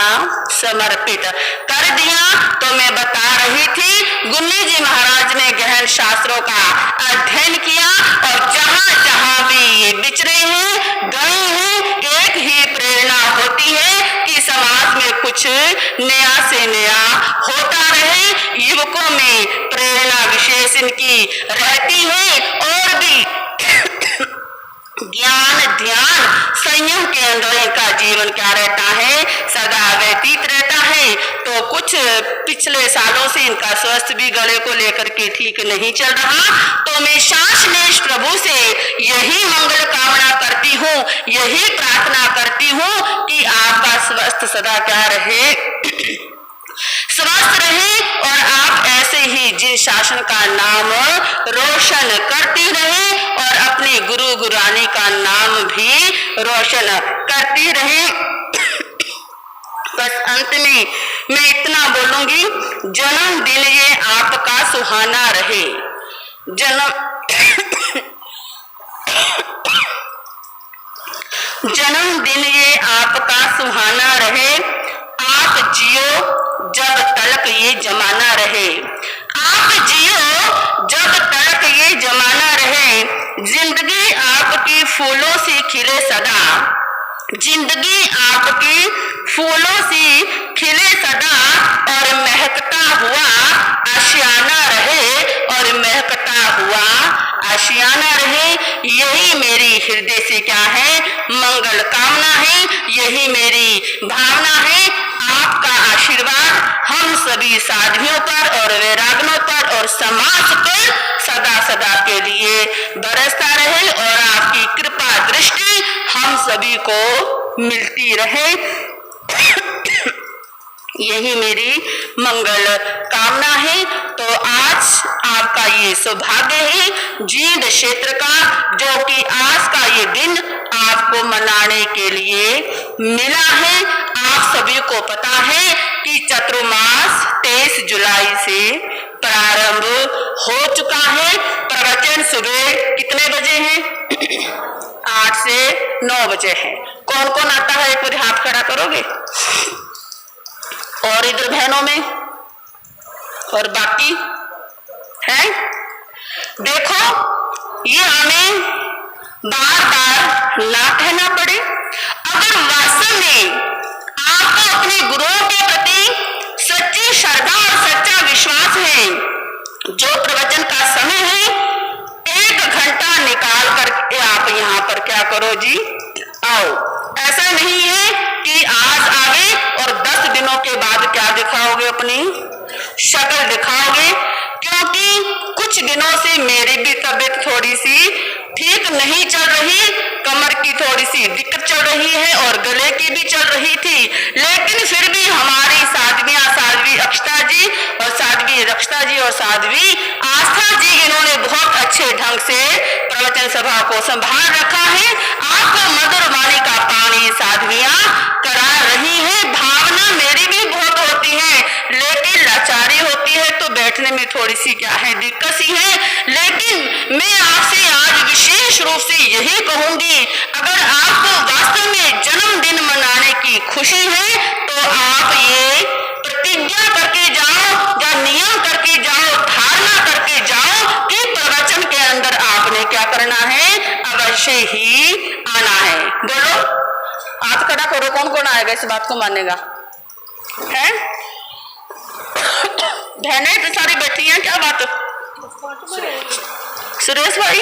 A: समर्पित कर दिया। तो मैं बता रही थी गुरनी जी महाराज ने गहन शास्त्रों का अध्ययन किया और जहां जहां भी ये विचरे हैं, गए हैं, एक ही प्रेरणा होती है कि समाज में कुछ नया से नया होता रहे। युवकों में प्रेरणा विशेष इनकी रहती है और भी ज्ञान ध्यान संयम के अंदर इनका जीवन क्या रहता है? सदा व्यतीत रहता है। तो कुछ पिछले सालों से इनका स्वास्थ्य भी गले को लेकर के ठीक नहीं चल रहा। तो मैं शासनेश प्रभु से यही मंगल कामना करती हूँ, यही प्रार्थना करती हूँ कि आपका स्वास्थ्य सदा क्या रहे? स्वस्थ रहे और आप ऐसे ही जिन शासन का नाम रोशन करती रहे और अपने गुरु गुरानी का नाम भी रोशन करती रहे। बस अंत में मैं इतना बोलूंगी, जन्मदिन ये आपका सुहाना रहे। जन्मदिन ये आपका सुहाना रहे। आप जियो जब तलक ये जमाना रहे, आप जियो जब तलक ये जमाना रहे, जिंदगी आपकी फूलों से खिले सदा, जिंदगी आपकी फूलों से खिले सदा, और महकता हुआ आशियाना रहे, और महकता हुआ आशियाना रहे। यही मेरी हृदय से क्या है मंगल कामना है, यही मेरी भावना है। आपका आशीर्वाद हम सभी साधुओं पर और वैरागनों पर और समाज पर सदा सदा के लिए बरसता रहे, और आपकी कृपा दृष्टि हम सभी को मिलती रहे। यही मेरी मंगल कामना है। तो आज आपका ये सौभाग्य है जींद क्षेत्र का, जो कि आज का ये दिन आपको मनाने के लिए मिला है। आप सभी को पता है कि चतुर्मास 23 जुलाई से प्रारंभ हो चुका है। प्रवचन सुबह कितने बजे हैं? 8 से 9 बजे है। कौन कौन आता है एक बार हाथ खड़ा करोगे? और इधर बहनों में और बाकी है। देखो, ये हमें बार बार ना कहना पड़े, अगर वास्तव में आपको अपने गुरुओं के प्रति सच्ची श्रद्धा और सच्चा विश्वास है, जो प्रवचन का समय है 1 घंटा निकाल कर आप यहाँ पर क्या करो जी, आओ। ऐसा नहीं है कि आज आगे और 10 दिनों के बाद क्या दिखाओगे, अपनी शक्ल दिखाओगे, क्योंकि कुछ दिनों से मेरी भी तबीयत थोड़ी सी ठीक नहीं चल रही, कमर की थोड़ी सी दिक्कत चल रही है और गले की भी चल रही थी, लेकिन फिर भी हमारी साध्वियां, साध्वी अक्षता जी और साध्वी रक्षता जी और साध्वी आस्था जी, इन्होंने बहुत अच्छे ढंग से प्रवचन सभा को संभाल रखा है। आपको मधुर वाणी का पानी साध्वियां करा रही है। भावना मेरी भी बहुत होती है, लेकिन लाचारी होती है तो बैठने में थोड़ी सी क्या है दिक्कत सी है। लेकिन मैं आपसे आज विशेष रूप से यही कहूंगी, अगर आपको वास्तव में जन्मदिन मनाने की खुशी है तो आप ये प्रतिज्ञा करके जाओ या नियम करके जाओ, धारणा करके जाओ कि प्रवचन के अंदर आपने क्या करना है, अवश्य ही आना है। बोलो, हाथ खड़ा करो, कौन कौन आएगा इस बात को मानेगा? है बहनें तो सारी बैठी हैं, क्या बात? सुरेश भाई,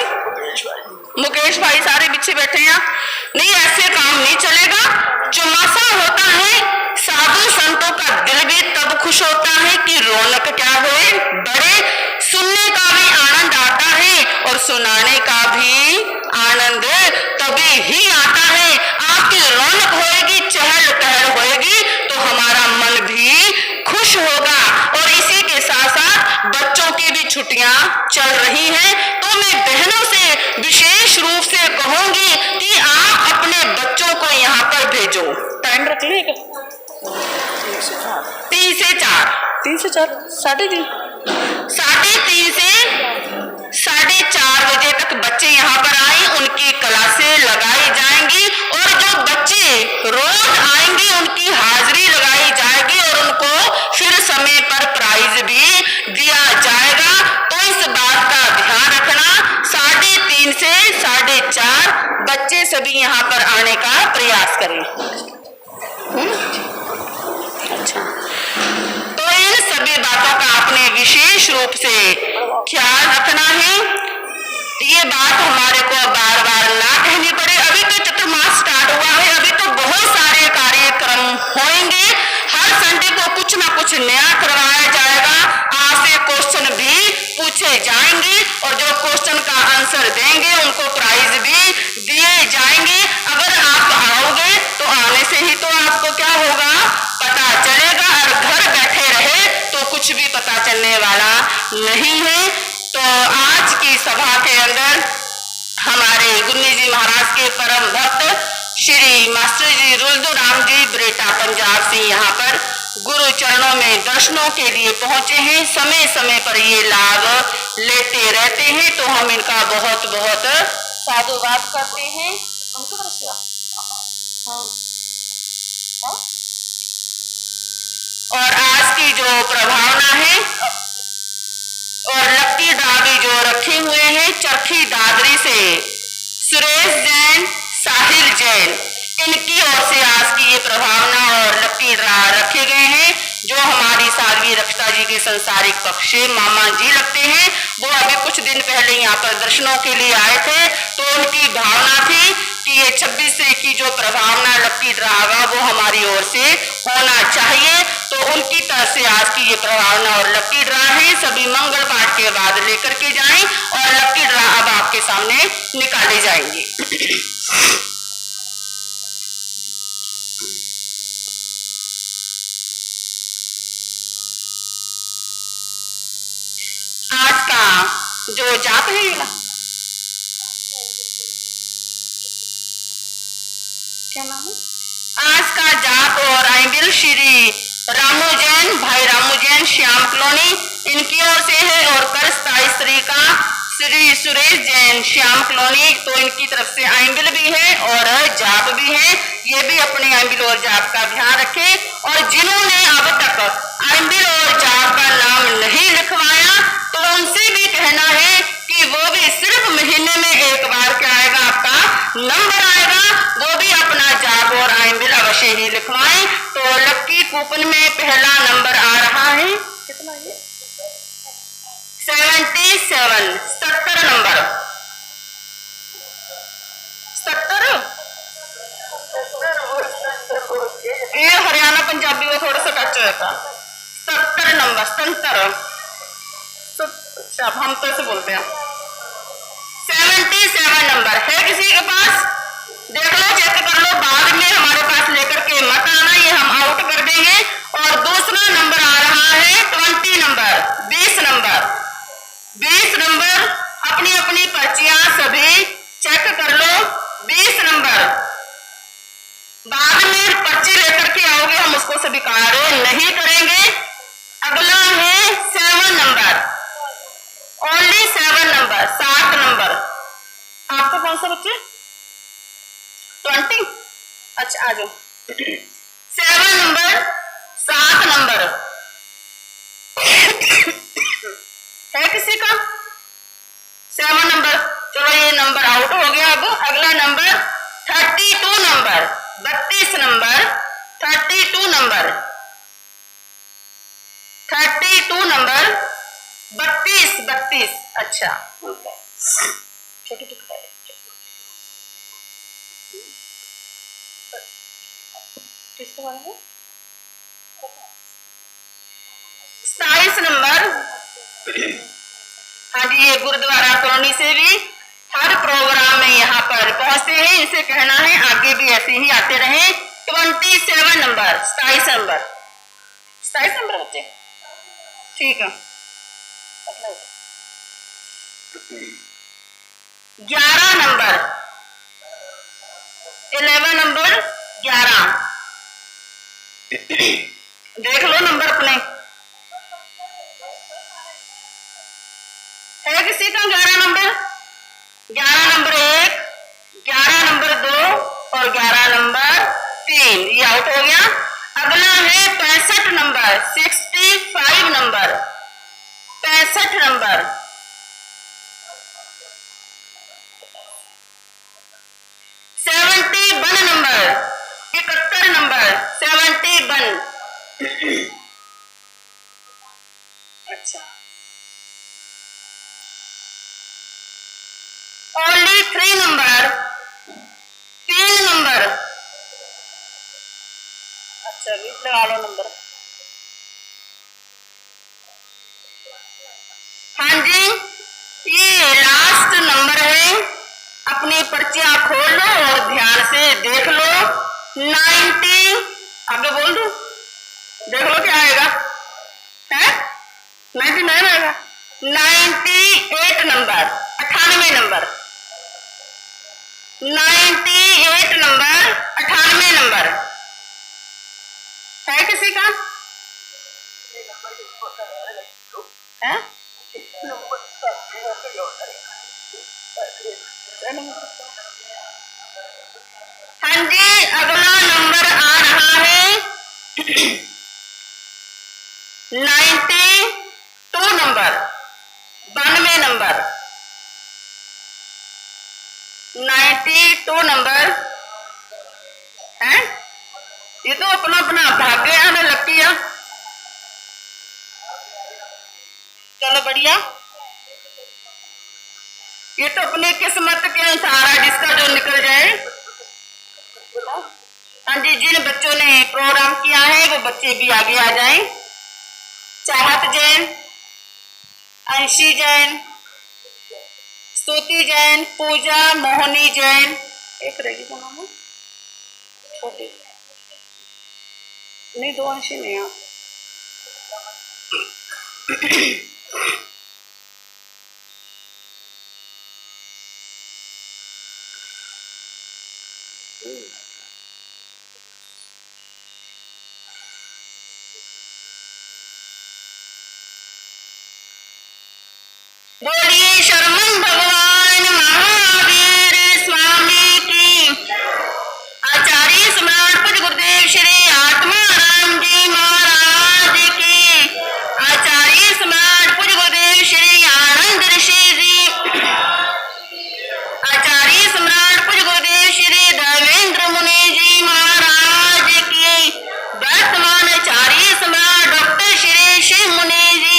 A: मुकेश भाई सारे पीछे बैठे हैं। नहीं, ऐसे काम नहीं चलेगा। चौमासा होता है, साधु संतों का दिल भी तब खुश होता है कि रौनक क्या होए बड़े, सुनने का भी आनंद आता है और सुनाने का भी आनंद तभी ही आता है। आपकी रौनक होएगी, चहल पहल होएगी तो हमारा मन भी खुश होगा। और इसी के साथ साथ बच्चों की भी छुट्टियां चल रही हैं, तो मैं बहनों से विशेष रूप से कहूंगी कि आप अपने बच्चों को यहाँ पर भेजो। टाइम रख ले 3 से 4, 3 से 4, 3:30, 3:30 से 4:30 बजे तक बच्चे यहाँ पर आए, उनकी क्लासें लगाई जाएंगी और जो बच्चे रोज आएंगे उनकी हाजिरी लगाई जाएगी और उनको फिर समय पर प्राइज भी दिया जाएगा। तो इस बात का ध्यान रखना, 3:30 से 4:30 बच्चे सभी यहाँ पर आने का प्रयास करें। अच्छा, तो इन सभी बातों का आपने विशेष रूप से ख्याल रखना है। ये बात हमारे को बार बार ना कहनी पड़े। अभी तो चतुर्मास स्टार्ट हुआ है, अभी तो बहुत सारे कार्यक्रम होंगे, हर संडे को कुछ ना कुछ नया करवाया जाएगा, आपसे क्वेश्चन भी पूछे जाएंगे और जो क्वेश्चन का आंसर देंगे उनको प्राइज भी दिए जाएंगे। अगर आप आओगे तो आने से ही तो आपको क्या होगा पता चलेगा, और घर बैठे रहे तो कुछ भी पता चलने वाला नहीं है। तो आज की सभा के अंदर हमारे गुन्नी जी महाराज के परम भक्त श्री मास्टर जी रुद्रराम जी ब्रेटा पंजाब से यहाँ पर गुरु चरणों में दर्शनों के लिए पहुंचे हैं। समय समय पर ये लाभ लेते रहते हैं, तो हम इनका बहुत बहुत साधुवाद करते हैं। उनको और आज की जो प्रभावना है और लकी ड्रा भी जो रखे हुए हैं चरखी दादरी से सुरेश जैन, साहिल जैन, इनकी ओर से आज की ये प्रभावना और लकी ड्रा रखे गए हैं। जो हमारी साध्वी रक्षिता जी के संसारिक पक्ष से मामा जी लगते हैं, वो अभी कुछ दिन पहले यहाँ पर दर्शनों के लिए आए थे, तो उनकी भावना थी कि ये 26 से की जो प्रभावना लकी ड्रा होगा वो हमारी ओर से होना चाहिए। तो उनकी तरफ से आज की ये प्रभावना और लकी ड्रा है। सभी मंगल पाठ के बाद लेकर के जाएं और लकी ड्रा अब आपके सामने निकाले जाएंगे। आज का जो जाप है ना, क्या नाम है? आज का जाप और आइबिल श्री रामू जैन, भाई रामू जैन, श्याम कॉलोनी, इनकी ओर से है। और कल 27 तारीख का श्री सुरेश जैन, श्याम कॉलोनी, तो इनकी तरफ से आइबिल भी है और जाप भी है। ये भी अपने आइबिल और जाप का ध्यान रखें। और जिन्होंने अब तक आइबिल और जाप का नाम नहीं लिखवाया, तो उनसे भी कहना है कि वो भी सिर्फ महीने में एक बार क्या आएगा, आपका नंबर आएगा, वो भी अपना जाप और आइबिल अवश्य ही लिखवाएं। तो लक्की कूपन में पहला नंबर आ रहा है, कितना है? 77, 70 नंबर, 70। ये हरियाणा पंजाबी में थोड़ा सा टच होता। 70 नंबर, 70। अच्छा, हम तो ऐसे बोलते हैं। 77 नंबर है किसी के पास? देख लो, चेक कर लो, बाद में हमारे पास लेकर के मत आना, ये हम आउट कर देंगे। और दूसरा नंबर आ रहा है 20 नंबर, 20 नंबर, 20 नंबर। अपनी अपनी पर्चियां सभी चेक कर लो। 20 नंबर, बाद में पर्ची लेकर के आओगे, हम उसको स्वीकार नहीं करेंगे। अगला है 7 नंबर, ओनली 7 नंबर, 7 नंबर। आपका कौन सा बच्चे? 20। अच्छा, आ जाओ। 7 नंबर, 7 नंबर है किसी का? 7 नंबर, चलो ये नंबर आउट हो गया। अब अगला number 32 number, 32 number, 32 number, 32 number, 32, 32। अच्छा, छोटी टुकड़ा है। किसके बारे में? 27 नंबर। हाँ जी, ये गुरुद्वारा कॉलोनी से भी हर प्रोग्राम में यहाँ पर पहुंचते हैं। इनसे कहना है आगे भी ऐसे ही आते रहे। 27 नंबर, 27 नंबर, 27 नंबर बच्चे, ठीक है। 11 नंबर, 11 नंबर, 11। देख लो नंबर अपने, है किसी का 11 नंबर? 11 नंबर 1, 11 नंबर 2 और 11 नंबर 3, ये आउट हो गया। अगला है 65 number, 65 number, 65 number, 71 number, 71 number, 71। अच्छा, ओनली 3 नंबर, 3 नंबर। अच्छा, भी लगा लो नंबर। हाँ जी, ये लास्ट नंबर है। अपनी पर्चियां खोल लो और ध्यान से देख लो। 90, आगे बोल दो, देख लो क्या आएगा, है 99 आएगा। 98 नंबर, 98 नंबर, 98 नंबर, 98 नंबर है किसी का? है? हाँ जी, अगला नंबर आ रहा है 92 नंबर है। ये तो अपना अपना भाग्य है ना, लकी है। चलो बढ़िया, ये तो अपने किस्मत के अनुसार है, जिसका जो निकल जाए। हाँ जी, जिन बच्चों ने प्रोग्राम किया है वो बच्चे भी आगे आ जाएं। चाहत जैन, अंशी जैन, स्तुति जैन, पूजा मोहनी जैन, एक रही का नाम है छोटी, नहीं 2 अंशी नहीं आप। बोलिए शरमन भगवान महावीर स्वामी की। आचार्य सम्राट पूज्य गुरुदेव श्री आत्माराम जी महाराज की। आचार्य सम्राट पूज्य गुरुदेव श्री आनंद ऋषि जी। आचार्य सम्राट पूज्य गुरुदेव श्री देवेंद्र मुनि जी महाराज की। वर्तमान आचार्य सम्राट डॉक्टर श्री शिव मुनि जी।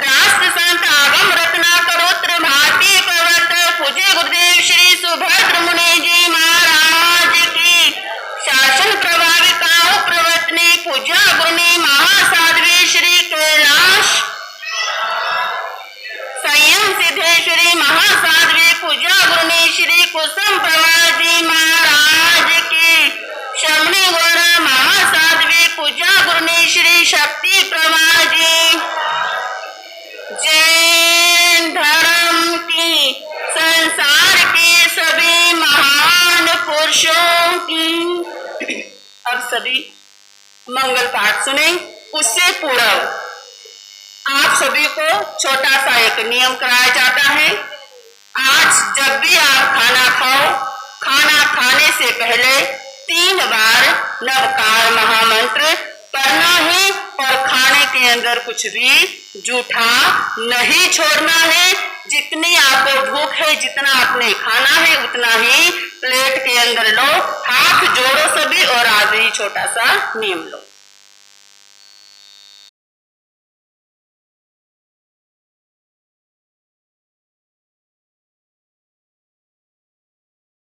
A: राष्ट्र संत आगम रत्नाकरोत्र भारतीय प्रवर्तक पूज्य गुरुदेव श्री सुभद्र मुनि जी महाराज की। शासन प्रभाविकाओं प्रवर्तनी पूज्य गुरुनी महासाध्वी श्री कैलाश संयम सिद्धेश्वरी महासाध्वी पूज्य गुरुनी श्री कुसुम प्रभा जी महाराज की। शमनी गुरु महासाध्वी पूज्य गुरुनी श्री शक्ति प्रभा जी। जैन धर्म की, संसार के सभी महान पुरुषों की। अब सभी मंगल पाठ सुने। उससे पूर्व आप सभी को छोटा सा एक नियम कराया जाता है। आज जब भी आप खाना खाओ, खाना खाने से पहले 3 बार नवकार महामंत्र करना है और खाने के अंदर कुछ भी जूठा नहीं छोड़ना है। जितनी आपको भूख है, जितना आपने खाना है उतना ही प्लेट के अंदर लो। हाथ जोड़ो सभी और आज ही छोटा सा नियम लो।